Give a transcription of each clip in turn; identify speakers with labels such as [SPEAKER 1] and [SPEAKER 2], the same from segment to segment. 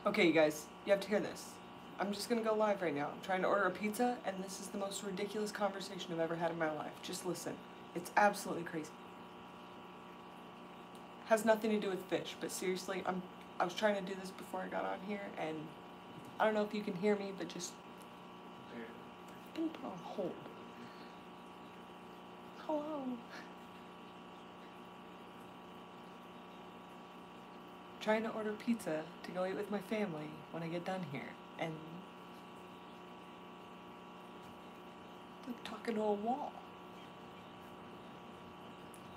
[SPEAKER 1] Okay, you guys, you have to hear this. I'm just gonna go live right now. I'm trying to order a pizza, and this is the most ridiculous conversation I've ever had in my life. Just listen. It's absolutely crazy. Has nothing to do with fish, but seriously, I was trying to do this before I got on here, and I don't know if you can hear me, but just been put on hold. Hello. Trying to order pizza to go eat with my family when I get done here, and I'm talking to a wall.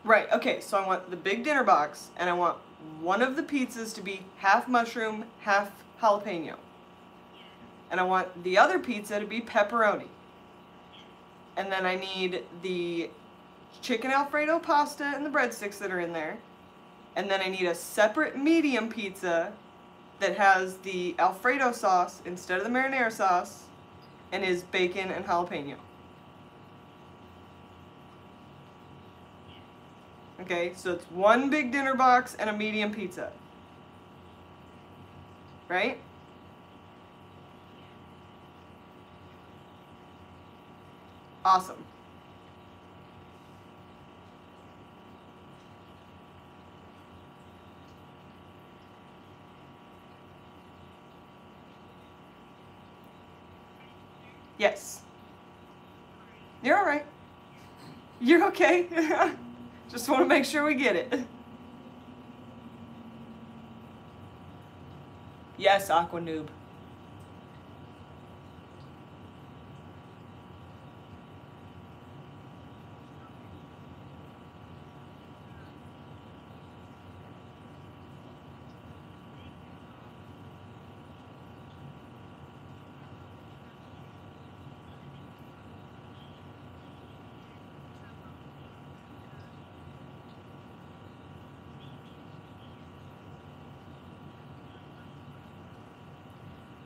[SPEAKER 1] Right, okay, so I want the big dinner box, and I want one of the pizzas to be half mushroom, half jalapeno. And I want the other pizza to be pepperoni. And then I need the chicken Alfredo pasta and the breadsticks that are in there. And then I need a separate medium pizza that has the Alfredo sauce instead of the marinara sauce and is bacon and jalapeno. Okay, so it's one big dinner box and a medium pizza. Right? Awesome. Yes. You're alright. You're okay. Just want to make sure we get it. Yes, Aqua Noob.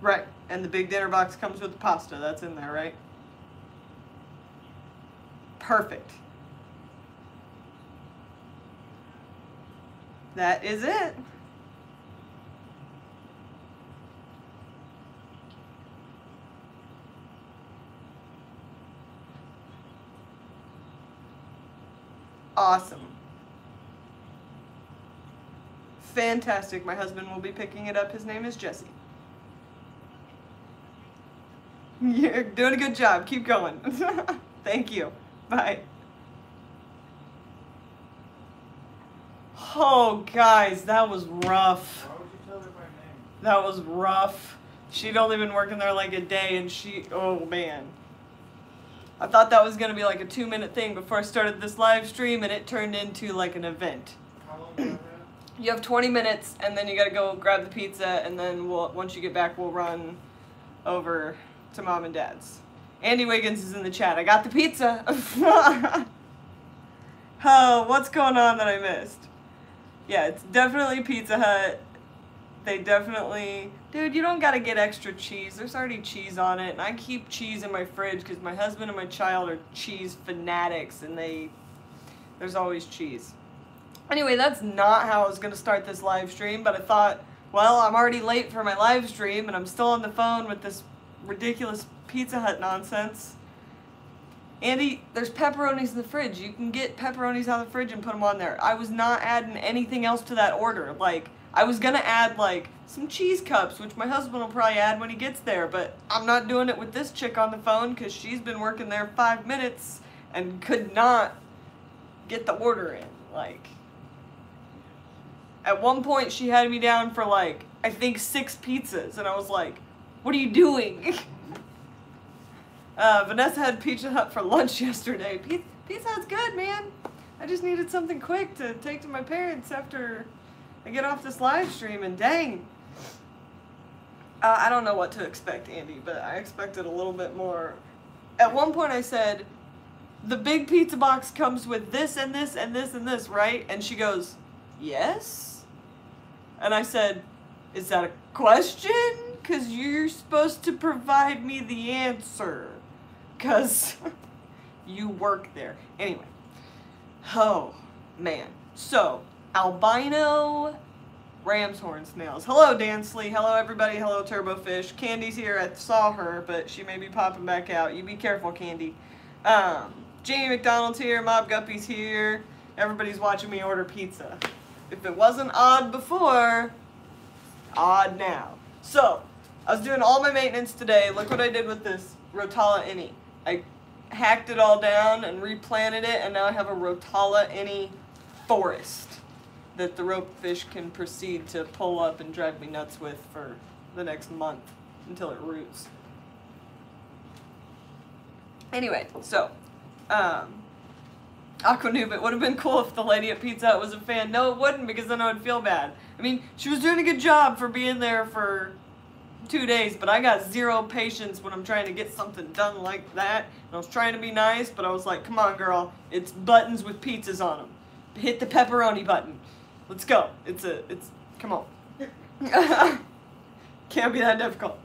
[SPEAKER 1] Right, and the big dinner box comes with the pasta. That's in there, right? Perfect. That is it. Awesome. Fantastic. My husband will be picking it up. His name is Jesse. You're doing a good job. Keep going. Thank you. Bye. Oh, guys, that was rough.
[SPEAKER 2] Why would you tell her my name?
[SPEAKER 1] That was rough. She'd only been working there like a day, and oh man. I thought that was going to be like a 2-minute thing before I started this live stream, and it turned into like an event.
[SPEAKER 2] How long do you have?
[SPEAKER 1] You have 20 minutes, and then you got to go grab the pizza, and then once you get back, we'll run over to Mom and Dad's. Andy Wiggins is in the chat. I got the pizza. Oh, what's going on that I missed? Yeah, it's definitely Pizza Hut. They definitely... Dude, you don't gotta get extra cheese. There's already cheese on it. And I keep cheese in my fridge because my husband and my child are cheese fanatics, and there's always cheese. Anyway, that's not how I was gonna start this live stream, but I thought, well, I'm already late for my live stream, and I'm still on the phone with this ridiculous Pizza Hut nonsense. Andy, there's pepperonis in the fridge. You can get pepperonis out of the fridge and put them on there. I was not adding anything else to that order. Like, I was gonna add, like, some cheese cups, which my husband will probably add when he gets there, but I'm not doing it with this chick on the phone because she's been working there 5 minutes and could not get the order in. Like, at one point she had me down for, like, I think 6 pizzas, and I was like, what are you doing? Vanessa had Pizza Hut for lunch yesterday. Pizza Hut's good, man. I just needed something quick to take to my parents after I get off this live stream, and dang. I don't know what to expect, Andy, but I expected a little bit more. At one point I said, the big pizza box comes with this and this and this and this, right? And she goes, yes? And I said, is that a question? Because you're supposed to provide me the answer. Because you work there. Anyway. Oh, man. So, Albino ramshorn snails. Hello, Dansley. Hello, everybody. Hello, Turbofish. Candy's here. I saw her, but she may be popping back out. You be careful, Candy. Jamie McDonald's here. Mob Guppy's here. Everybody's watching me order pizza. If it wasn't odd before, odd now. So, I was doing all my maintenance today. Look what I did with this Rotala Innie. I hacked it all down and replanted it, and now I have a Rotala Innie forest that the ropefish can proceed to pull up and drive me nuts with for the next month until it roots. Anyway, so, Aquanoob, it would have been cool if the lady at Pizza Hut was a fan. No, it wouldn't, because then I would feel bad. I mean, she was doing a good job for being there for 2 days, but I got zero patience when I'm trying to get something done like that. And I was trying to be nice, but I was like, come on, girl, it's buttons with pizzas on them. Hit the pepperoni button. Let's go. Come on. Can't be that difficult.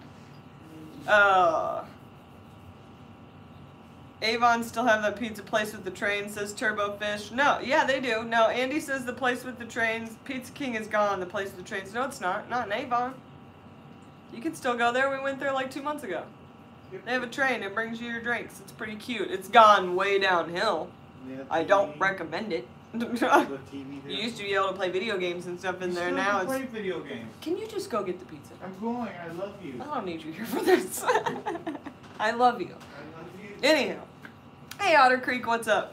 [SPEAKER 1] Avon still have that pizza place with the train, says Turbofish. No, yeah, they do. No, Andy says the place with the trains, Pizza King is gone, the place with the trains. No, it's not. Not in Avon. You can still go there. We went there like 2 months ago. They have a train. It brings you your drinks. It's pretty cute. It's gone way downhill. I don't recommend it. You used to be able to play video games and stuff in there. Now it's...
[SPEAKER 2] play video games.
[SPEAKER 1] Can you just go get the pizza?
[SPEAKER 2] I'm going. I love you.
[SPEAKER 1] I don't need you here for this. I love you. Anyhow. Hey, Otter Creek, what's up?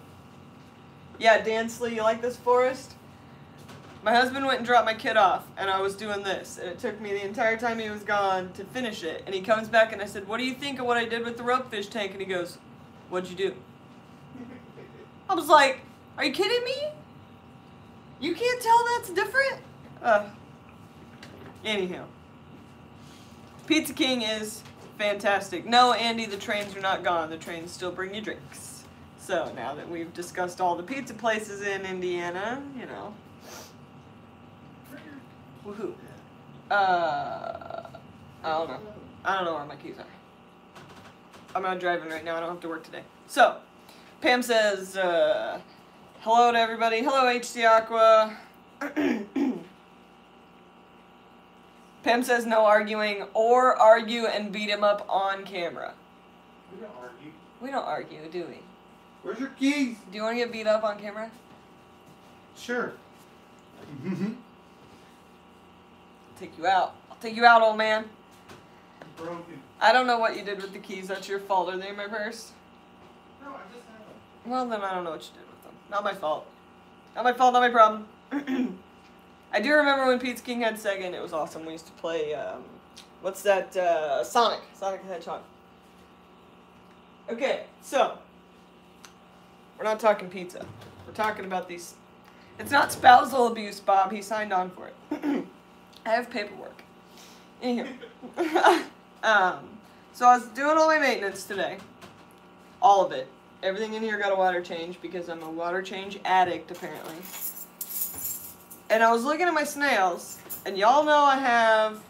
[SPEAKER 1] Yeah, Dansley, you like this forest? My husband went and dropped my kid off, and I was doing this, and it took me the entire time he was gone to finish it. And he comes back, and I said, what do you think of what I did with the ropefish tank? And he goes, what'd you do? I was like, are you kidding me? You can't tell that's different? Anyhow. Pizza King is fantastic. No, Andy, the trains are not gone. The trains still bring you drinks. So now that we've discussed all the pizza places in Indiana, you know. Woohoo. I don't know. I don't know where my keys are. I'm not driving right now. I don't have to work today. So, Pam says, hello to everybody. Hello, HC Aqua. Pam says no arguing, or argue and beat him up on camera.
[SPEAKER 2] We don't argue.
[SPEAKER 1] We don't argue, do we?
[SPEAKER 2] Where's your keys?
[SPEAKER 1] Do you want to get beat up on camera?
[SPEAKER 2] Sure.
[SPEAKER 1] I'll take you out. I'll take you out, old man.
[SPEAKER 2] Broken.
[SPEAKER 1] I don't know what you did with the keys. That's your fault. Are they in my purse?
[SPEAKER 2] No, I just have them.
[SPEAKER 1] Well, then I don't know what you did with them. Not my fault. Not my fault, not my problem. I do remember when Pizza King had Sega, and it was awesome. We used to play, what's that, Sonic the Hedgehog. Okay, so, we're not talking pizza. We're talking about these, it's not spousal abuse, Bob. He signed on for it. I have paperwork. Anywho. So I was doing all my maintenance today. All of it. Everything in here got a water change because I'm a water change addict, apparently. And I was looking at my snails, and y'all know I have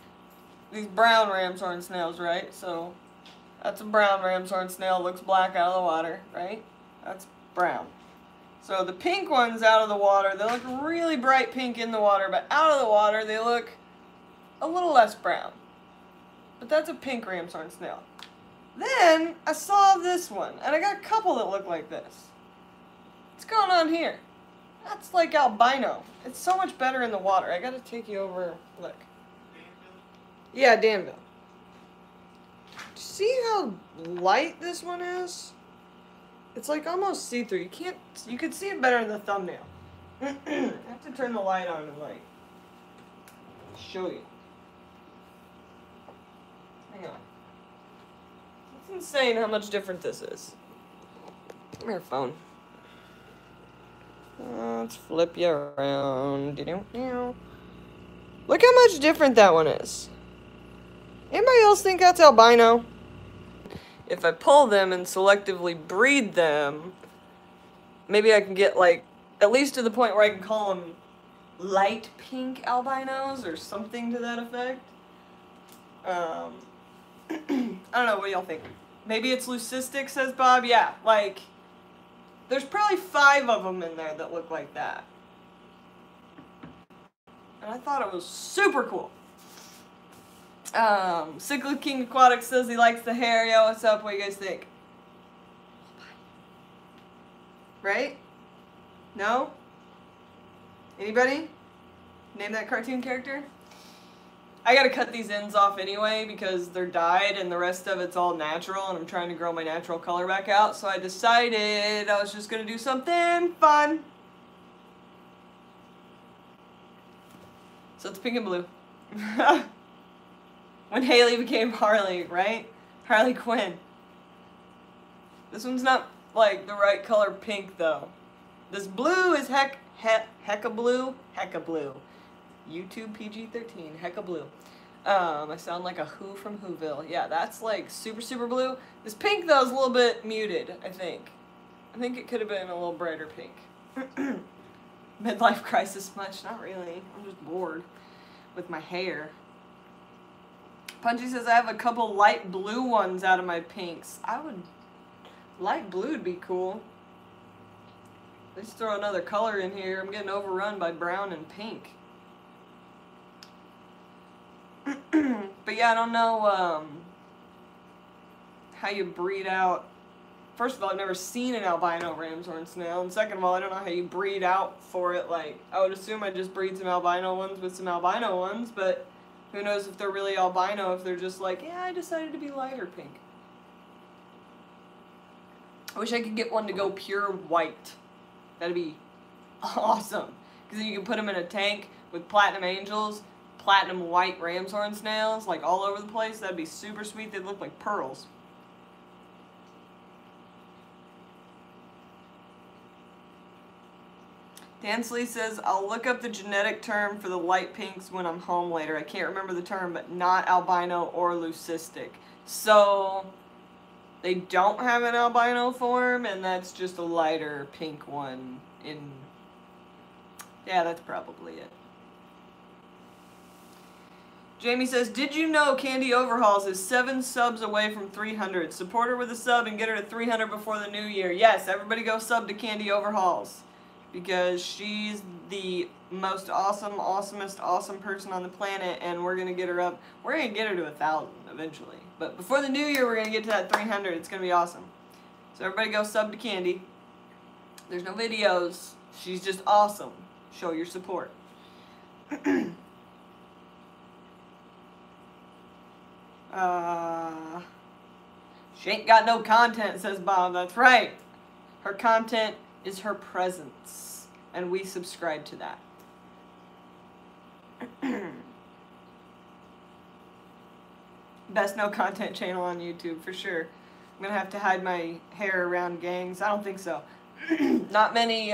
[SPEAKER 1] these brown ramshorn snails, right? So that's a brown ramshorn snail, looks black out of the water, right? That's brown. So the pink ones out of the water, they look really bright pink in the water, but out of the water they look a little less brown. But that's a pink ramshorn snail. Then I saw this one, and I got a couple that look like this. What's going on here? That's like albino. It's so much better in the water. I gotta take you over, look. Yeah, Danville. See how light this one is? It's like almost see-through. You can see it better in the thumbnail. I have to turn the light on and like show you. Hang on. It's insane how much different this is. Come here, phone. Let's flip you around. Look how much different that one is. Anybody else think that's albino? If I pull them and selectively breed them, maybe I can get like, at least to the point where I can call them light pink albinos or something to that effect. I don't know, what do y'all think? Maybe it's leucistic, says Bob. Yeah, like, there's probably 5 of them in there that look like that. and I thought it was super cool. Cyclic King Aquatic says he likes the hair. Yo, what's up? What do you guys think? Right? No? Anybody? Name that cartoon character? I gotta cut these ends off anyway because they're dyed and the rest of it's all natural and I'm trying to grow my natural color back out. So I decided I was just gonna do something fun. So it's pink and blue. When Haley became Harley, right? Harley Quinn. This one's not like the right color pink though. This blue is hecka blue. YouTube PG-13, hecka blue. I sound like a Who from Whoville. Yeah, that's like super, super blue. This pink though is a little bit muted, I think. I think it could have been a little brighter pink. Midlife crisis much? Not really. I'm just bored with my hair. Punchy says I have a couple light blue ones out of my pinks. Light blue would be cool. Let's throw another color in here. I'm getting overrun by brown and pink. But yeah, I don't know how you breed out. First of all, I've never seen an albino ramshorn snail, and second of all, I don't know how you breed out for it. Like, I would assume I'd just breed some albino ones with some albino ones, but who knows if they're really albino, if they're just like, yeah, I decided to be lighter pink. I wish I could get one to go pure white. That'd be awesome. Because then you can put them in a tank with platinum angels, platinum white ramshorn snails, like all over the place. That'd be super sweet. They'd look like pearls. Dansley says, I'll look up the genetic term for the light pinks when I'm home later. I can't remember the term, but not albino or leucistic. So they don't have an albino form, and that's just a lighter pink one in... Yeah, that's probably it. Jamie says, did you know Candy Overhauls is 7 subs away from 300? Support her with a sub and get her to 300 before the new year. Yes, everybody go sub to Candy Overhauls. Because she's the most awesome, awesomest, awesome person on the planet, and we're going to get her up. We're going to get her to 1,000 eventually. But before the new year, we're going to get to that 300. It's going to be awesome. So everybody go sub to Candy. There's no videos. She's just awesome. Show your support. She ain't got no content, says Bob. That's right. Her content is her presence, and we subscribe to that. Best no content channel on YouTube for sure. I'm gonna have to hide my hair around gangs. I don't think so. Not many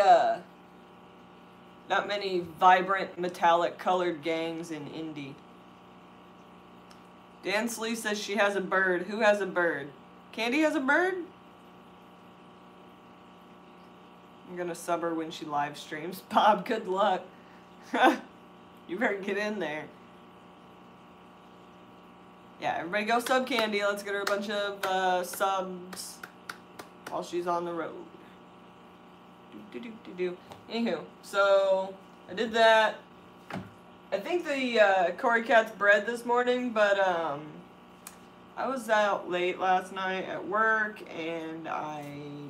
[SPEAKER 1] vibrant metallic colored gangs in Indy. Dan Slee says she has a bird. Who has a bird? Candy has a bird? I'm gonna sub her when she live streams. Bob, good luck. You better get in there. Yeah, everybody go sub Candy. Let's get her a bunch of subs while she's on the road. Anywho, so I did that. I think the Cory Cat's bred this morning, but I was out late last night at work, and I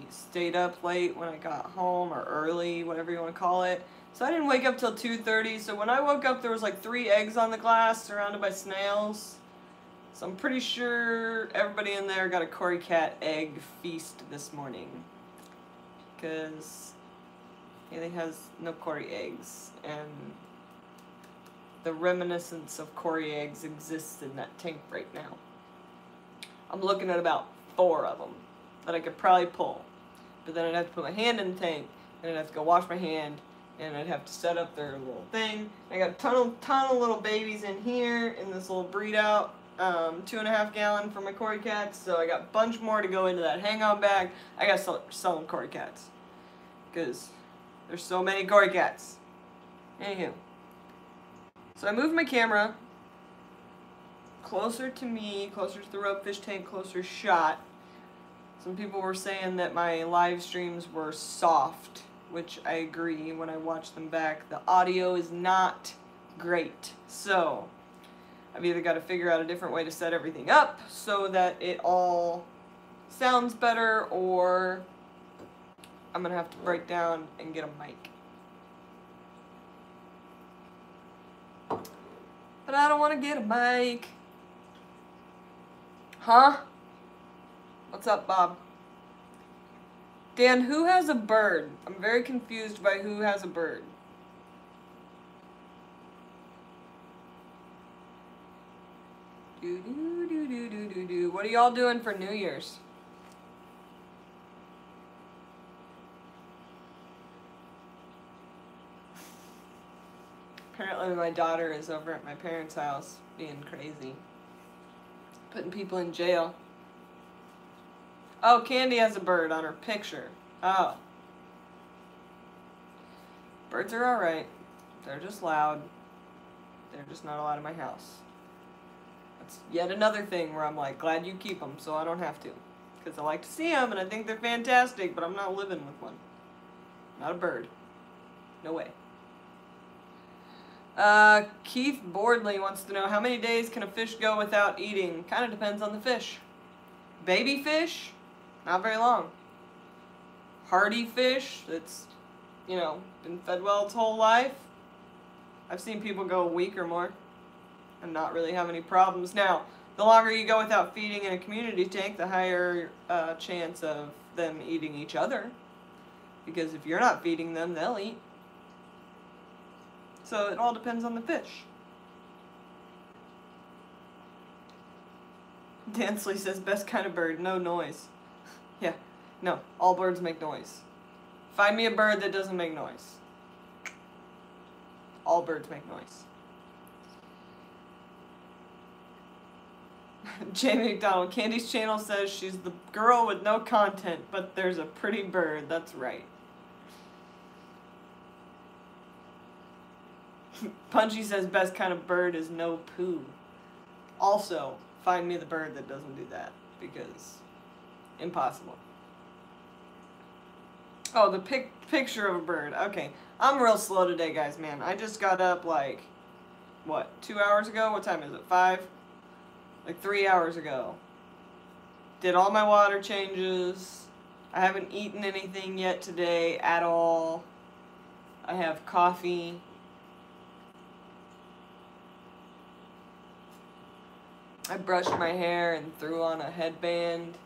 [SPEAKER 1] stayed up late when I got home, or early, whatever you want to call it. So I didn't wake up till 2:30, so when I woke up there was like 3 eggs on the glass surrounded by snails. So I'm pretty sure everybody in there got a Cory Cat egg feast this morning. Because Haley has no Cory eggs, and the reminiscence of Cory eggs exists in that tank right now. I'm looking at about 4 of them that I could probably pull. But then I'd have to put my hand in the tank, and I'd have to go wash my hand, and I'd have to set up their little thing. I got a ton of little babies in here in this little breed out, 2.5 gallon for my Cory Cats, so I got a bunch more to go into that hang-on bag. I gotta sell them Cory Cats, because there's so many Cory Cats. Anywho. So I moved my camera closer to me, closer to the ropefish tank, closer shot. Some people were saying that my live streams were soft, which I agree when I watch them back. The audio is not great. So I've either got to figure out a different way to set everything up so that it all sounds better, or I'm going to have to break down and get a mic. But I don't want to get a mic. Huh? What's up, Bob? Dan, who has a bird? I'm very confused by who has a bird. What are y'all doing for New Year's? Apparently my daughter is over at my parents' house being crazy. Putting people in jail. Oh, Candy has a bird on her picture. Oh. Birds are alright. They're just loud. They're just not allowed in my house. That's yet another thing where I'm like, glad you keep them so I don't have to. Because I like to see them and I think they're fantastic, but I'm not living with one. Not a bird. No way. Keith Boardley wants to know, how many days can a fish go without eating? Kind of depends on the fish. Baby fish, not very long. Hardy fish that's, you know, been fed well its whole life. I've seen people go a week or more and not really have any problems. Now, the longer you go without feeding in a community tank, the higher chance of them eating each other. Because if you're not feeding them, they'll eat. So it all depends on the fish. Dansley says, best kind of bird, no noise. Yeah, no, all birds make noise. Find me a bird that doesn't make noise. All birds make noise. Jamie McDonald, Candy's channel says she's the girl with no content, but there's a pretty bird. That's right. Punchy says best kind of bird is no poo. Also, find me the bird that doesn't do that, because impossible. Oh, the picture of a bird. Okay, I'm real slow today, guys, man. I just got up like, what, 2 hours ago? What time is it, 5? Like 3 hours ago. Did all my water changes. I haven't eaten anything yet today at all. I have coffee. I brushed my hair and threw on a headband.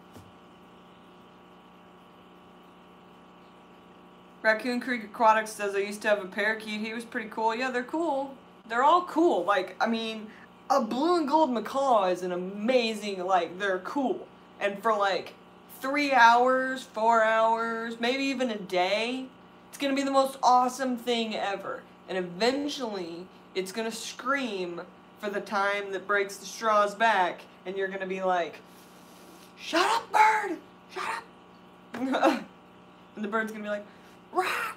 [SPEAKER 1] Raccoon Creek Aquatics says I used to have a parakeet. He was pretty cool. Yeah, they're cool. They're all cool. Like, I mean, a blue and gold macaw is an amazing, like, they're cool. And for like 3 hours, 4 hours, maybe even a day, it's going to be the most awesome thing ever. And eventually, it's going to scream for the time that breaks the straw's back, and you're gonna be like, shut up, bird! Shut up! And the bird's gonna be like, rah!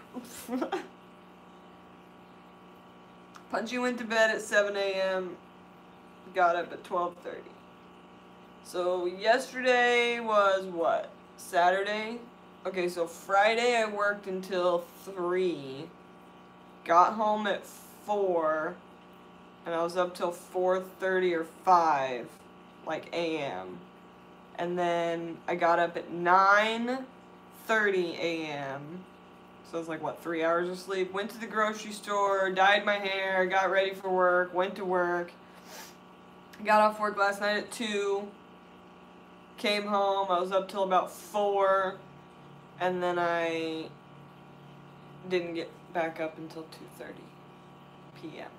[SPEAKER 1] Punchy went to bed at 7 a.m., got up at 12:30. So yesterday was what? Saturday? Okay, so Friday I worked until 3, got home at 4, and I was up till 4:30 or 5, like a.m. And then I got up at 9:30 a.m. So it was like, what, 3 hours of sleep. Went to the grocery store, dyed my hair, got ready for work, went to work. Got off work last night at 2. Came home, I was up till about 4. And then I didn't get back up until 2:30 p.m.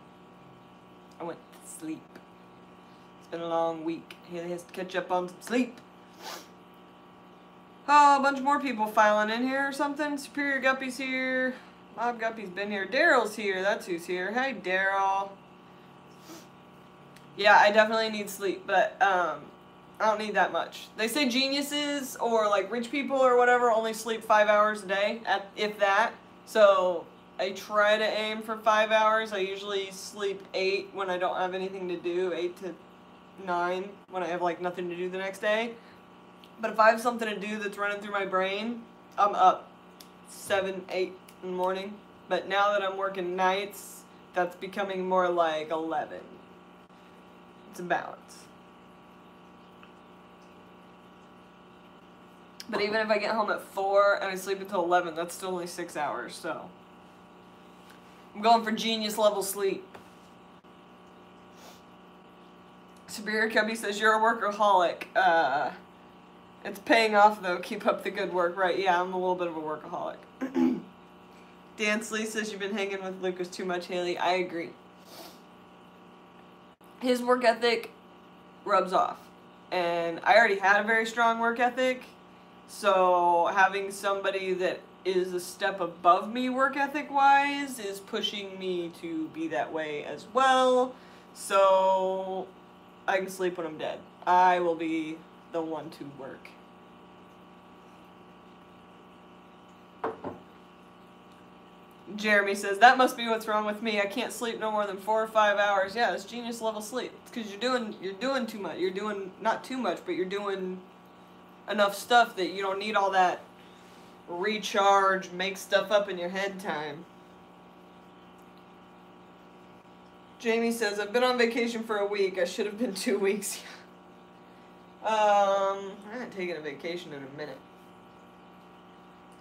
[SPEAKER 1] I went to sleep. It's been a long week. He has to catch up on some sleep. Oh, a bunch more people filing in here or something. Superior Guppy's here. Mob Guppy's been here. Daryl's here. That's who's here. Hey, Daryl. Yeah, I definitely need sleep, but I don't need that much. They say geniuses or like rich people or whatever only sleep 5 hours a day, if that. So I try to aim for 5 hours. I usually sleep 8 when I don't have anything to do, 8 to 9 when I have like nothing to do the next day. But if I have something to do that's running through my brain, I'm up 7, 8 in the morning. But now that I'm working nights, that's becoming more like 11. It's a balance. But even if I get home at 4 and I sleep until 11, that's still only 6 hours, so. I'm going for genius level sleep. Superior Cubby says, you're a workaholic. It's paying off though. Keep up the good work. Right, yeah, I'm a little bit of a workaholic. Dansley says, you've been hanging with Lucas too much, Haley. I agree. His work ethic rubs off. And I already had a very strong work ethic. So having somebody that is a step above me work ethic wise is pushing me to be that way as well. So I can sleep when I'm dead. I will be the one to work. Jeremy says, that must be what's wrong with me. I can't sleep no more than 4 or 5 hours. Yeah, it's genius level sleep. It's because you're doing too much. You're doing not too much, but you're doing enough stuff that you don't need all that recharge, make stuff up in your head time. Jamie says, I've been on vacation for a week. I should have been 2 weeks. I haven't taken a vacation in a minute.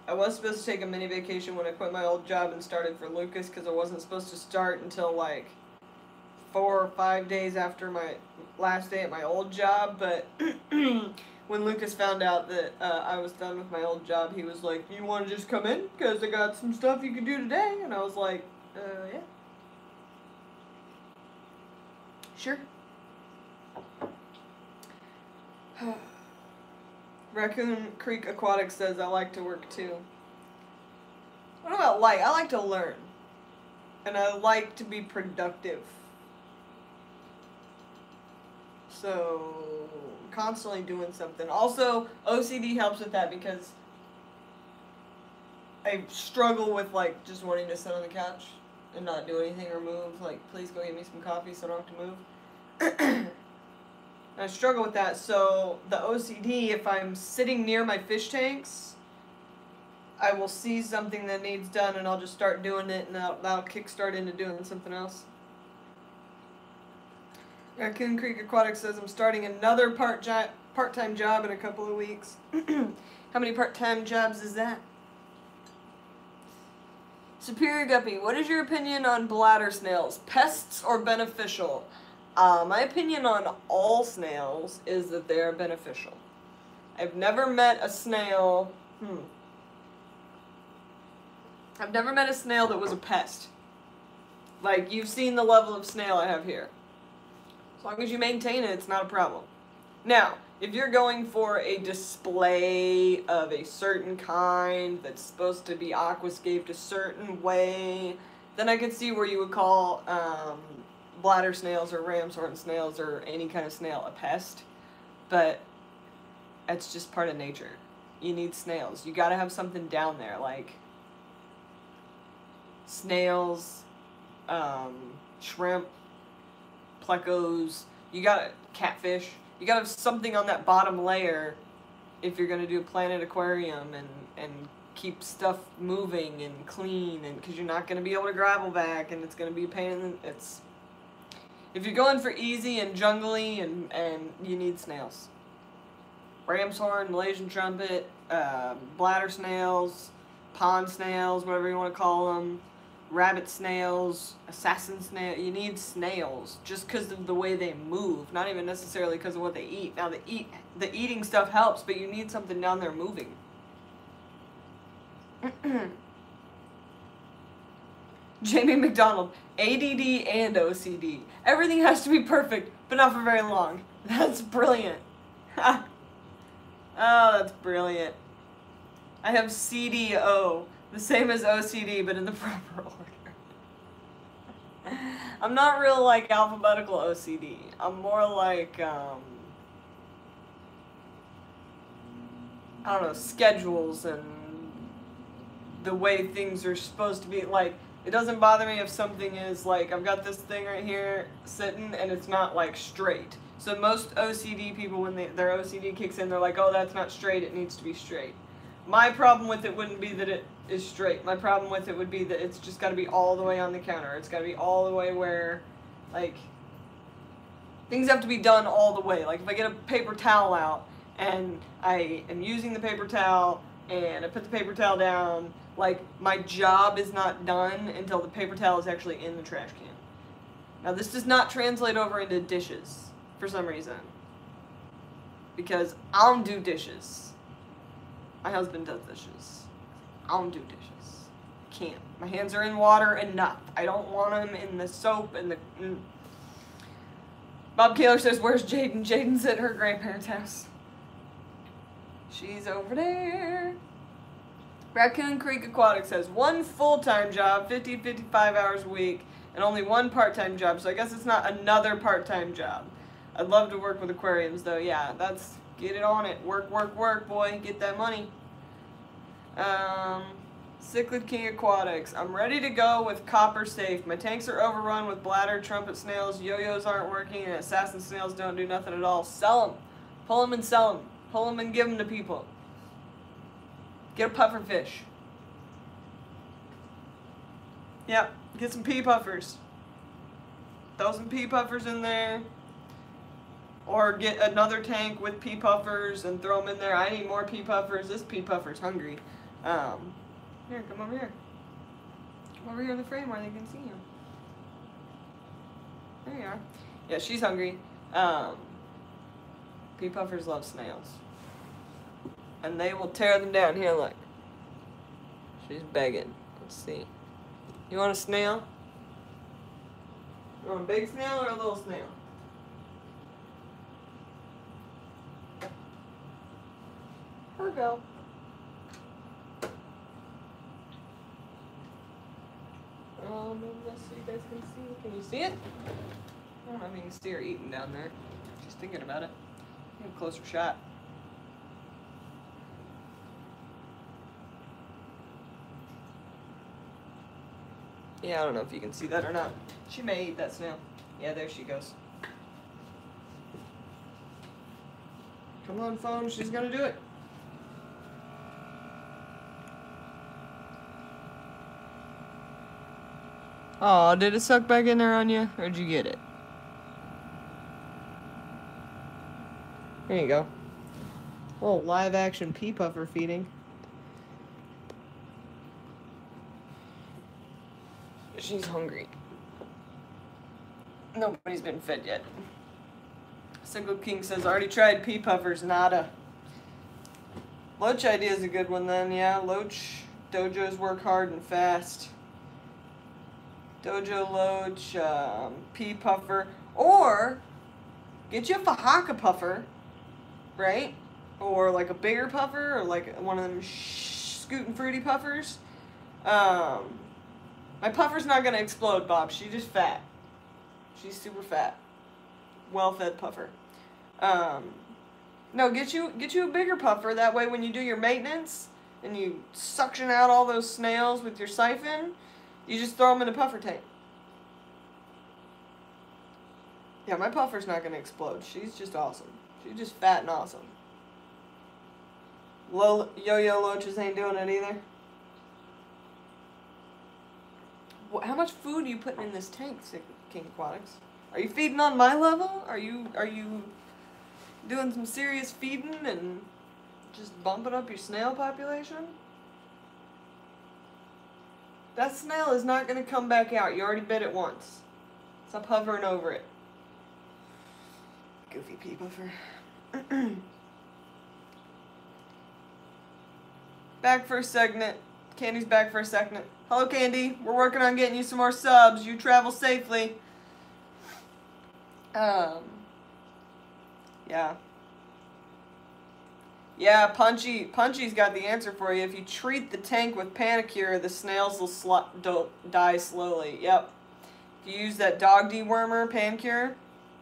[SPEAKER 1] I was supposed to take a mini vacation when I quit my old job and started for Lucas because I wasn't supposed to start until like 4 or 5 days after my last day at my old job, but when Lucas found out that I was done with my old job, he was like, you want to just come in? Because I got some stuff you can do today. And I was like, yeah. Sure. Raccoon Creek Aquatic says, I like to work too. What about like? I like to learn. And I like to be productive. So, constantly doing something. Also, OCD helps with that because I struggle with like just wanting to sit on the couch and not do anything or move. Like, please go get me some coffee so I don't have to move. I struggle with that, so the OCD, if I'm sitting near my fish tanks, I will see something that needs done and I'll just start doing it and that'll kickstart into doing something else. Raccoon Creek Aquatic says, I'm starting another part-time job in a couple of weeks. How many part-time jobs is that? Superior Guppy, what is your opinion on bladder snails? Pests or beneficial? My opinion on all snails is that they're beneficial. I've never met a snail... I've never met a snail that was a pest. Like, you've seen the level of snail I have here. As long as you maintain it, it's not a problem. Now, if you're going for a display of a certain kind that's supposed to be aquascaped a certain way, then I could see where you would call bladder snails or ramshorn snails or any kind of snail a pest. But it's just part of nature. You need snails. You gotta have something down there, like snails, shrimp, plecos, you gotta, catfish, you gotta have something on that bottom layer if you're gonna do a planet aquarium and keep stuff moving and clean, and because you're not gonna be able to gravel back and it's gonna be a pain in the, it's, if you're going for easy and jungly and you need snails. Ram's horn, Malaysian trumpet, bladder snails, pond snails, whatever you want to call them, rabbit snails, assassin snail. You need snails just because of the way they move, not even necessarily because of what they eat. Now the eating stuff helps, but you need something down there moving. Jamie McDonald, ADD and OCD. Everything has to be perfect, but not for very long. That's brilliant. Oh, that's brilliant. I have CDO, the same as OCD, but in the proper order. I'm not real like alphabetical OCD. I'm more like, I don't know, schedules and the way things are supposed to be. Like, it doesn't bother me if something is like, I've got this thing right here sitting and it's not like straight. So most OCD people, when their OCD kicks in, they're like, oh, that's not straight, it needs to be straight. My problem with it wouldn't be that it is straight. My problem with it would be that it's just got to be all the way on the counter. It's got to be all the way where, like, things have to be done all the way. Like, if I get a paper towel out and I am using the paper towel and I put the paper towel down, like, my job is not done until the paper towel is actually in the trash can. Now, this does not translate over into dishes for some reason. Because I don't do dishes. My husband does dishes. I don't do dishes. Can't. My hands are in water enough. I don't want them in the soap and the... Bob Kaler says, where's Jaden? Jaden's at her grandparents' house. She's over there. Raccoon Creek Aquatic says, one full-time job, 50 to 55 hours a week, and only one part-time job. So I guess it's not another part-time job. I'd love to work with aquariums, though. Yeah, that's... Get it on it. Work, work, work, boy. Get that money. Cichlid King Aquatics. I'm ready to go with copper safe. My tanks are overrun with bladder, trumpet snails, yo-yos aren't working, and assassin snails don't do nothing at all. Sell them. Pull them and sell them. Pull them and give them to people. Get a puffer fish. Yep. Get some pea puffers. Throw some pea puffers in there. Or get another tank with pea puffers and throw them in there. I need more pea puffers. This pea puffer's hungry. Here, come over here. Come over here in the frame where they can see you. There you are. Yeah, she's hungry. Pea puffers love snails. And they will tear them down. Here, look. She's begging. Let's see. You want a snail? You want a big snail or a little snail? Her go. Let's see if you guys can see. Can you see it? I don't know if you can see her eating down there. She's thinking about it. Get a closer shot. Yeah, I don't know if you can see that or not. She may eat that snail. Yeah, there she goes. Come on, phone. She's gonna do it. Oh, did it suck back in there on you? Or did you get it? There you go. Oh, live action pea puffer feeding. She's hungry. Nobody's been fed yet. Single King says, already tried pea puffers, nada. Loach idea is a good one then, yeah. Loach dojos work hard and fast. Dojo Loach, pea puffer, or get you a Fahaka puffer, right? Or like a bigger puffer, or like one of them scootin' fruity puffers. My puffer's not gonna explode, Bob. She's just fat. She's super fat. Well-fed puffer. No, get you a bigger puffer. That way, when you do your maintenance and you suction out all those snails with your siphon, you just throw them in a puffer tank. Yeah, my puffer's not going to explode. She's just awesome. She's just fat and awesome. Yo-yo Loaches ain't doing it either. How much food are you putting in this tank, King Aquatics? Are you feeding on my level? Are you doing some serious feeding and just bumping up your snail population? That snail is not going to come back out. You already bit it once. Stop hovering over it. Goofy pea puffer. Back for a segment. Candy's back for a segment. Hello, Candy. We're working on getting you some more subs. You travel safely. Yeah. Yeah, Punchy's got the answer for you. If you treat the tank with Panicure, the snails will die slowly. Yep. If you use that dog dewormer Panicure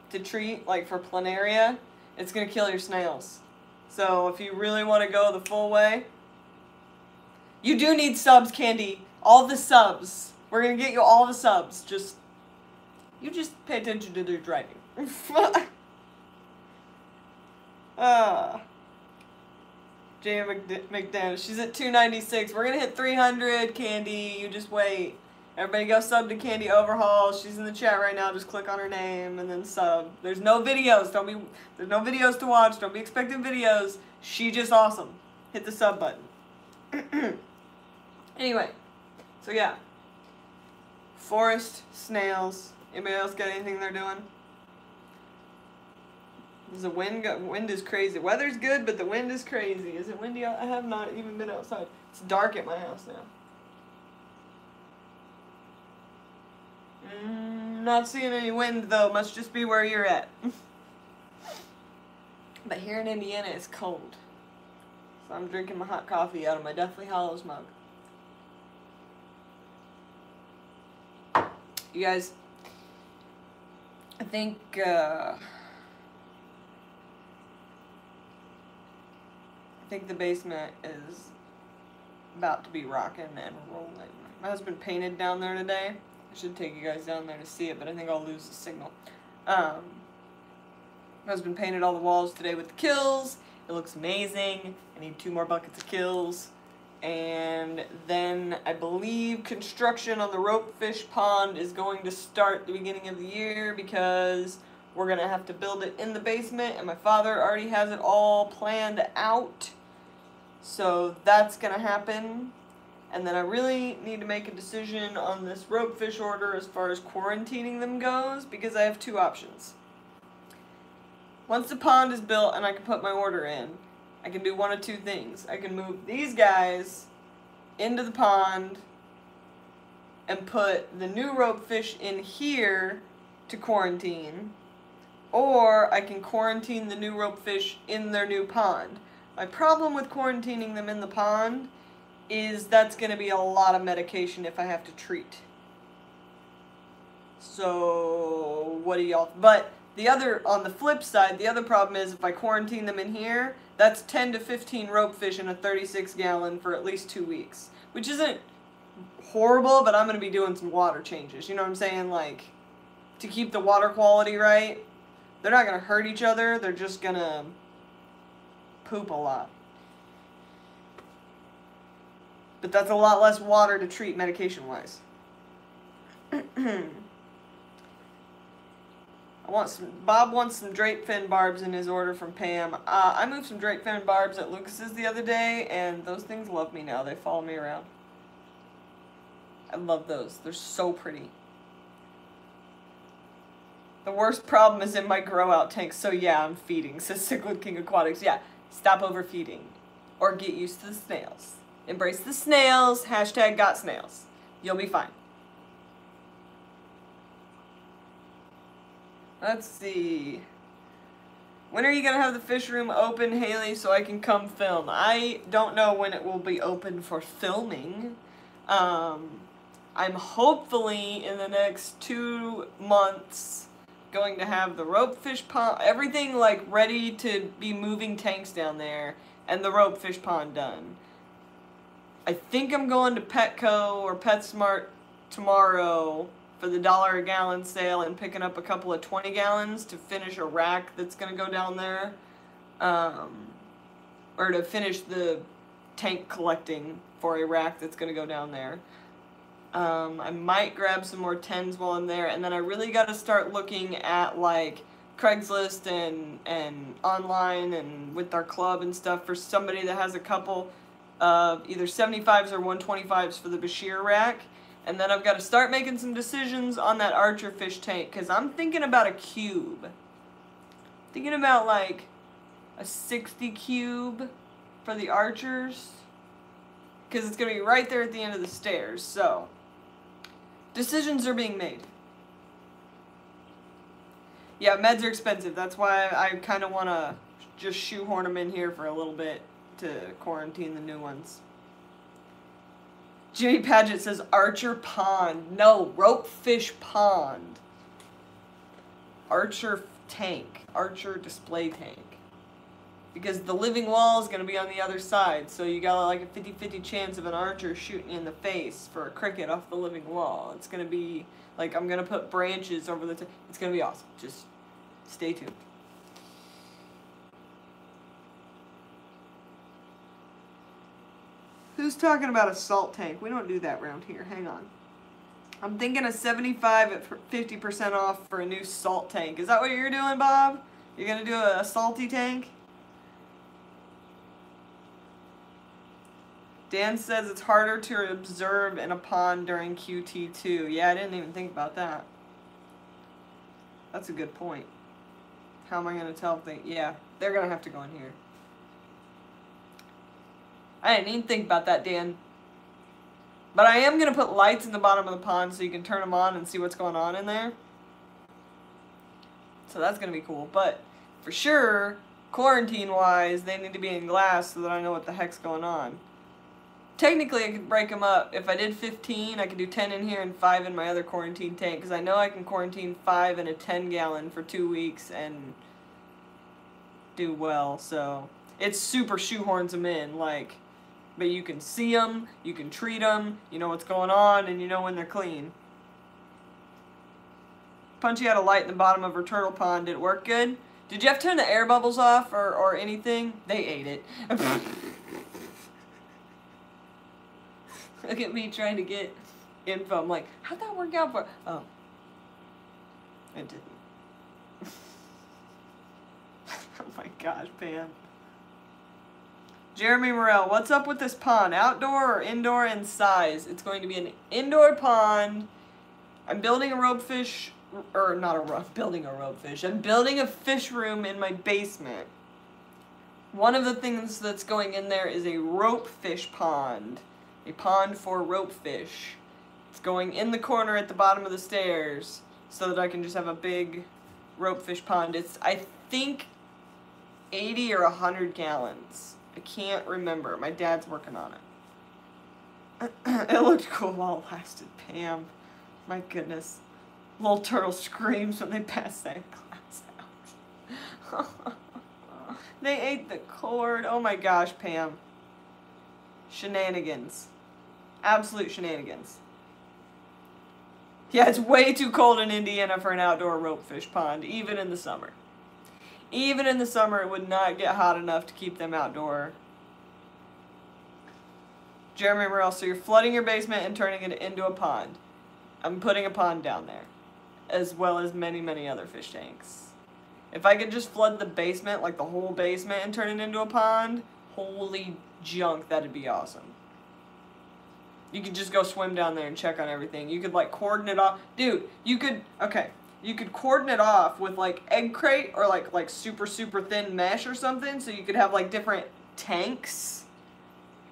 [SPEAKER 1] to treat, like for planaria, it's going to kill your snails. So if you really want to go the full way, you do need subs, Candy. All the subs. We're going to get you all the subs. You just pay attention to their driving. Jane McDaniel. She's at 296. We're gonna hit 300. Candy, you just wait. Everybody go sub to Candy Overhaul. She's in the chat right now. Just click on her name and then sub. There's no videos. There's no videos to watch. Don't be expecting videos. She just awesome. Hit the sub button. Anyway, so yeah. Forest, snails. Anybody else got anything they're doing? There's a wind is crazy. Weather's good, but the wind is crazy. Is it windy out? I have not even been outside. It's dark at my house now. Not seeing any wind though. Must just be where you're at. But here in Indiana, it's cold. So I'm drinking my hot coffee out of my Deathly Hallows mug. You guys, I think the basement is about to be rocking and rolling. My husband painted down there today. I should take you guys down there to see it, but I think I'll lose the signal. My husband painted all the walls today with the kills. It looks amazing. I need 2 more buckets of kills. And then I believe construction on the ropefish pond is going to start at the beginning of the year because we're going to have to build it in the basement, and my father already has it all planned out. So that's going to happen. And then I really need to make a decision on this ropefish order as far as quarantining them goes, because I have 2 options. Once the pond is built and I can put my order in, I can do one of 2 things. I can move these guys into the pond and put the new ropefish in here to quarantine, or I can quarantine the new ropefish in their new pond. My problem with quarantining them in the pond is that's going to be a lot of medication if I have to treat. So, what do y'all... But on the flip side, the other problem is if I quarantine them in here, that's 10 to 15 ropefish in a 36 gallon for at least 2 weeks. Which isn't horrible, but I'm going to be doing some water changes. You know what I'm saying? Like, to keep the water quality right. They're not going to hurt each other. They're just going to poop a lot. But that's a lot less water to treat medication-wise. Bob wants some drape fin barbs in his order from Pam. I moved some drape fin barbs at Lucas's the other day, and those things love me now. They follow me around. I love those. They're so pretty. The worst problem is in my grow-out tank, so yeah, I'm feeding, says Cichlid King Aquatics. Yeah, stop overfeeding. Or get used to the snails. Embrace the snails. Hashtag got snails. You'll be fine. Let's see. When are you going to have the fish room open, Haley, so I can come film? I don't know when it will be open for filming. I'm hopefully in the next 2 months going to have the ropefish pond, everything like ready to be moving tanks down there, and the ropefish pond done. I think I'm going to Petco or PetSmart tomorrow for the $1 a gallon sale and picking up a couple of 20 gallons to finish a rack that's going to go down there. Or to finish the tank collecting for a rack that's going to go down there. I might grab some more 10s while I'm there, and then I really got to start looking at like Craigslist and online and with our club and stuff for somebody that has a couple either 75s or 125s for the Bashir rack. And then I've got to start making some decisions on that Archer fish tank, because I'm thinking about a cube. Thinking about like a 60 cube for the Archers, because it's going to be right there at the end of the stairs. So, decisions are being made. Yeah, meds are expensive. That's why I kind of want to just shoehorn them in here for a little bit to quarantine the new ones. Jimmy Paget says Archer Pond. No, Ropefish Pond. Archer tank. Archer display tank. Because the living wall is going to be on the other side, so you got like a 50-50 chance of an archer shooting you in the face for a cricket off the living wall. It's going to be, like, I'm going to put branches over the... It's going to be awesome. Just stay tuned. Who's talking about a salt tank? We don't do that around here. Hang on. I'm thinking of 75 at 50% off for a new salt tank. Is that what you're doing, Bob? You're going to do a salty tank? Dan says it's harder to observe in a pond during QT2. Yeah, I didn't even think about that. That's a good point. How am I going to tell if they... Yeah, they're going to have to go in here. I didn't even think about that, Dan. But I am going to put lights in the bottom of the pond so you can turn them on and see what's going on in there. So that's going to be cool. But for sure, quarantine-wise, they need to be in glass so that I know what the heck's going on. Technically, I could break them up. If I did 15, I could do 10 in here and 5 in my other quarantine tank. Because I know I can quarantine 5 in a 10-gallon for 2 weeks and do well. So it's super shoehorns them in. Like, but you can see them, you can treat them, you know what's going on, and you know when they're clean. Punchy had a light in the bottom of her turtle pond. Did it work good? Did you have to turn the air bubbles off or anything? They ate it. Look at me trying to get info. I'm like, how'd that work out for... Oh. It didn't. Oh my gosh, Pam. Jeremy Morrell, what's up with this pond? Outdoor or indoor in size? It's going to be an indoor pond. I'm building a ropefish... Or not building a ropefish. I'm building a fish room in my basement. One of the things that's going in there is a ropefish pond. A pond for ropefish. It's going in the corner at the bottom of the stairs so that I can just have a big ropefish pond. It's, I think, 80 or 100 gallons. I can't remember. My dad's working on it. It looked cool while it lasted, Pam. My goodness. Little turtle screams when they pass that glass out. They ate the cord. Oh my gosh, Pam. Shenanigans. Absolute shenanigans. Yeah, it's way too cold in Indiana for an outdoor ropefish pond, even in the summer. Even in the summer, it would not get hot enough to keep them outdoor. Jeremy Morrell, so you're flooding your basement and turning it into a pond. I'm putting a pond down there, as well as many, many other fish tanks. If I could just flood the basement, like the whole basement, and turn it into a pond, holy junk, that'd be awesome. You could just go swim down there and check on everything. You could, like, cordon it off. Dude, you could, okay, you could cordon it off with, like, egg crate or, like super, super thin mesh or something, so you could have, like, different tanks.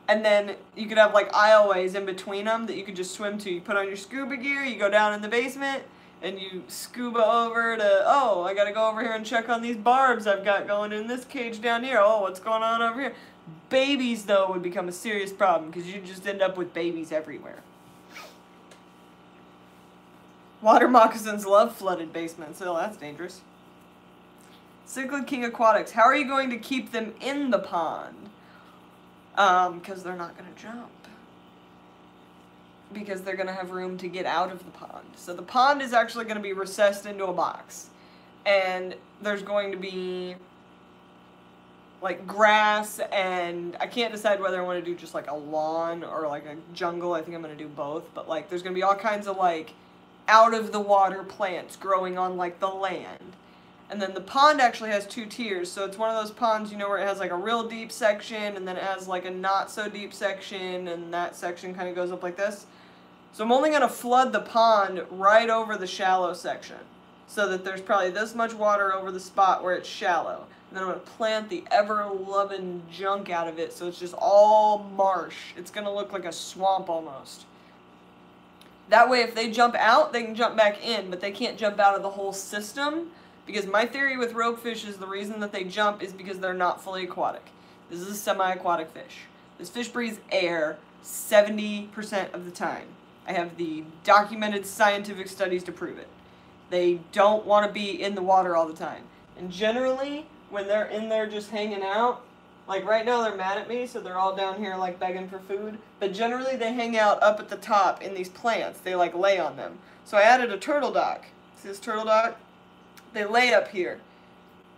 [SPEAKER 1] And then you could have, like, aisleways in between them that you could just swim to. You put on your scuba gear, you go down in the basement, and you scuba over to, oh, I gotta go over here and check on these barbs I've got going in this cage down here. Oh, what's going on over here? Babies, though, would become a serious problem because you just end up with babies everywhere. Water moccasins love flooded basements, so that's dangerous. Cichlid King Aquatics, how are you going to keep them in the pond? Because they're not going to jump. Because they're going to have room to get out of the pond. So the pond is actually going to be recessed into a box. And there's going to be, like, grass, and I can't decide whether I want to do just, like, a lawn or, like, a jungle. I think I'm going to do both. But, like, there's going to be all kinds of, like, out-of-the-water plants growing on, like, the land. And then the pond actually has 2 tiers. So it's one of those ponds, you know, where it has, like, a real deep section, and then it has, like, a not-so-deep section, and that section kind of goes up like this. So I'm only going to flood the pond right over the shallow section, so that there's probably this much water over the spot where it's shallow. And then I'm going to plant the ever-loving junk out of it, so it's just all marsh. It's going to look like a swamp almost. That way, if they jump out, they can jump back in, but they can't jump out of the whole system, because my theory with ropefish is the reason that they jump is because they're not fully aquatic. This is a semi-aquatic fish. This fish breathes air 70% of the time. I have the documented scientific studies to prove it. They don't want to be in the water all the time. And generally, when they're in there just hanging out, like right now they're mad at me, so they're all down here like begging for food. But generally they hang out up at the top in these plants. They like lay on them. So I added a turtle dock. See this turtle dock? They lay up here.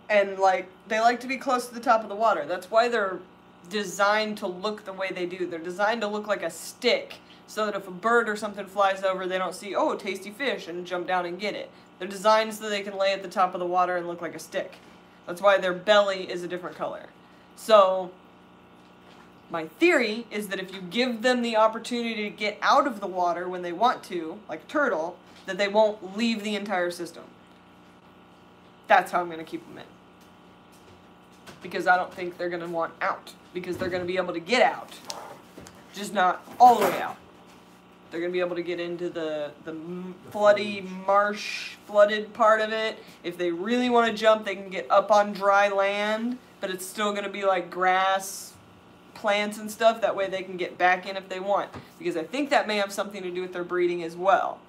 [SPEAKER 1] And like, they like to be close to the top of the water. That's why they're designed to look the way they do. They're designed to look like a stick, so that if a bird or something flies over, they don't see, oh, tasty fish, and jump down and get it. They're designed so they can lay at the top of the water and look like a stick. That's why their belly is a different color. So, my theory is that if you give them the opportunity to get out of the water when they want to, like a turtle, that they won't leave the entire system. That's how I'm going to keep them in. Because I don't think they're going to want out. Because they're going to be able to get out. Just not all the way out. They're going to be able to get into the flooded part of it. If they really want to jump, they can get up on dry land. But it's still going to be like grass, plants and stuff. That way they can get back in if they want. Because I think that may have something to do with their breeding as well.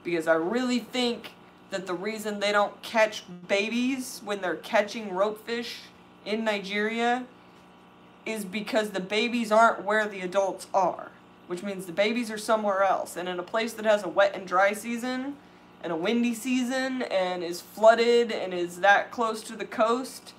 [SPEAKER 1] Because I really think that the reason they don't catch babies when they're catching ropefish in Nigeria is because the babies aren't where the adults are. Which means the babies are somewhere else. And in a place that has a wet and dry season, and a windy season, and is flooded, and is that close to the coast,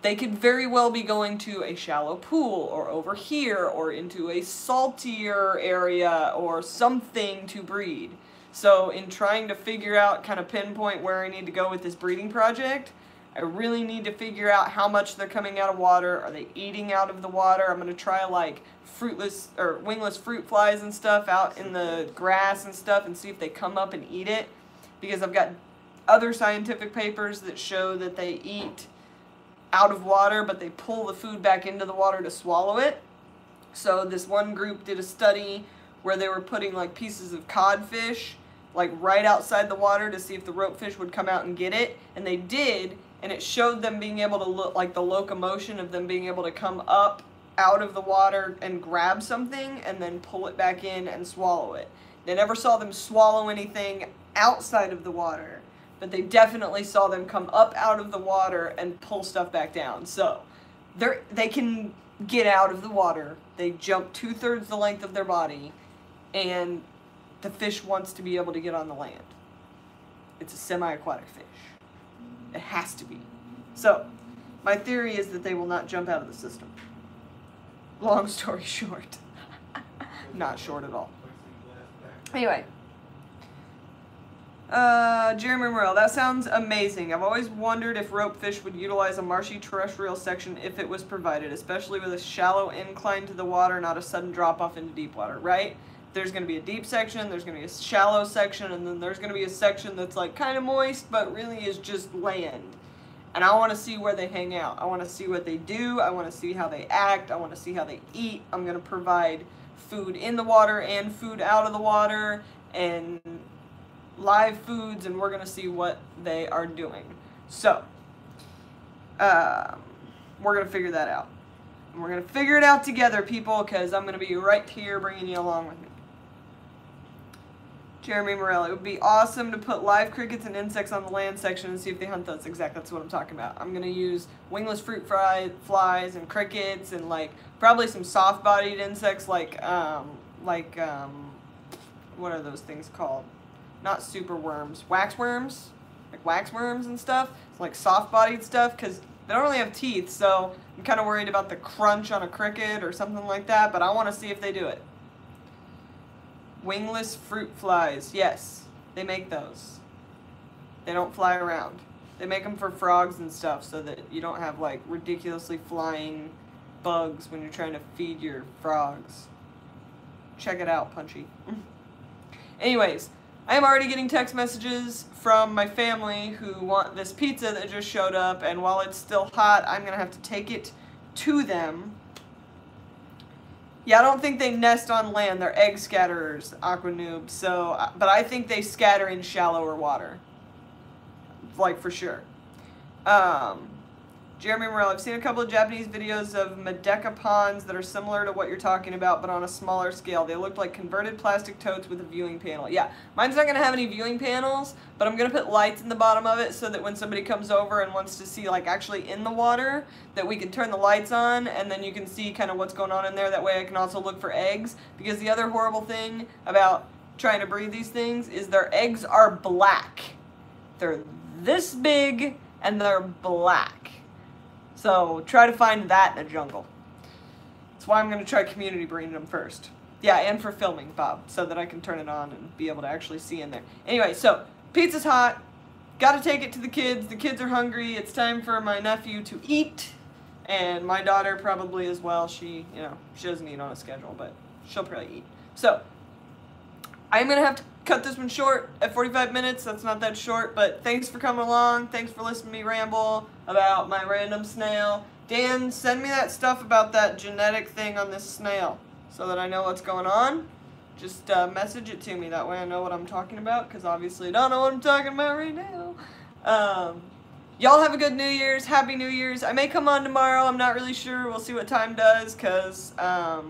[SPEAKER 1] they could very well be going to a shallow pool, or over here, or into a saltier area, or something to breed. So in trying to figure out, kind of pinpoint where I need to go with this breeding project, I really need to figure out how much they're coming out of water. Are they eating out of the water? I'm going to try like fruitless or wingless fruit flies and stuff out in the grass and stuff and see if they come up and eat it. Because I've got other scientific papers that show that they eat out of water, but they pull the food back into the water to swallow it. So this one group did a study where they were putting like pieces of codfish like right outside the water to see if the ropefish would come out and get it. And they did. And it showed them being able to look like the locomotion of them being able to come up out of the water and grab something and then pull it back in and swallow it. They never saw them swallow anything outside of the water, but they definitely saw them come up out of the water and pull stuff back down. So they can get out of the water. They jump 2/3 the length of their body, and the fish wants to be able to get on the land. It's a semi-aquatic fish. It has to be. So, my theory is that they will not jump out of the system. Long story short. Not short at all. Anyway. Jeremy Morrell, that sounds amazing. I've always wondered if ropefish would utilize a marshy terrestrial section if it was provided, especially with a shallow incline to the water, not a sudden drop off into deep water, right? There's going to be a deep section, there's going to be a shallow section, and then there's going to be a section that's like kind of moist, but really is just land. And I want to see where they hang out. I want to see what they do. I want to see how they act. I want to see how they eat. I'm going to provide food in the water and food out of the water and live foods, and we're going to see what they are doing. So, we're going to figure that out. And we're going to figure it out together, people, because I'm going to be right here bringing you along with me. Jeremy Morelli, it would be awesome to put live crickets and insects on the land section and see if they hunt those. Exactly, that's what I'm talking about. I'm going to use wingless fruit flies and crickets and like probably some soft-bodied insects like what are those things called? Not super worms, waxworms, like waxworms and stuff. It's like soft-bodied stuff because they don't really have teeth, so I'm kind of worried about the crunch on a cricket or something like that, but I want to see if they do it. Wingless fruit flies. Yes, they make those. They don't fly around. They make them for frogs and stuff so that you don't have like ridiculously flying bugs when you're trying to feed your frogs. Check it out, Punchy. Anyways, I am already getting text messages from my family who want this pizza that just showed up, and while it's still hot, I'm going to have to take it to them. Yeah, I don't think they nest on land. They're egg scatterers, Aqua Noob. So, but I think they scatter in shallower water. Like, for sure. Jeremy Morrell, I've seen a couple of Japanese videos of Madeca ponds that are similar to what you're talking about, but on a smaller scale. They looked like converted plastic totes with a viewing panel. Yeah, mine's not going to have any viewing panels, but I'm going to put lights in the bottom of it so that when somebody comes over and wants to see, like, actually in the water, that we can turn the lights on, and then you can see kind of what's going on in there. That way I can also look for eggs, because the other horrible thing about trying to breed these things is their eggs are black. They're this big, and they're black. So try to find that in the jungle. That's why I'm going to try community breeding them first. Yeah, and for filming, Bob, so that I can turn it on and be able to actually see in there. Anyway, so pizza's hot. Got to take it to the kids. The kids are hungry. It's time for my nephew to eat, and my daughter probably as well. She, you know, she doesn't eat on a schedule, but she'll probably eat. So I'm going to have to cut this one short at 45 minutes. That's not that short, but thanks for coming along. Thanks for listening to me ramble about my random snail. Dan, send me that stuff about that genetic thing on this snail so that I know what's going on. Just message it to me. That way I know what I'm talking about, because obviously I don't know what I'm talking about right now. Y'all have a good New Year's. Happy New Year's. I may come on tomorrow. I'm not really sure. We'll see what time does, because I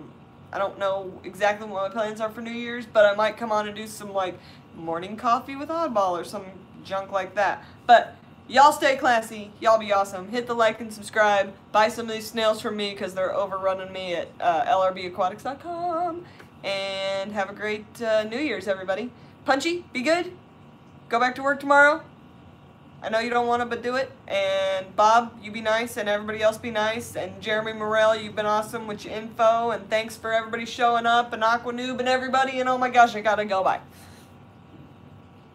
[SPEAKER 1] don't know exactly what my plans are for New Year's, but I might come on and do some, like, morning coffee with Oddball or some junk like that. But y'all stay classy. Y'all be awesome. Hit the like and subscribe. Buy some of these snails from me, because they're overrunning me at lrbaquatics.com. And have a great New Year's, everybody. Punchy, be good. Go back to work tomorrow. I know you don't want to, but do it. And Bob, you be nice, and everybody else be nice. And Jeremy Morrell, you've been awesome with your info. And thanks for everybody showing up, and Aqua Noob and everybody. And oh my gosh, I gotta go. Bye.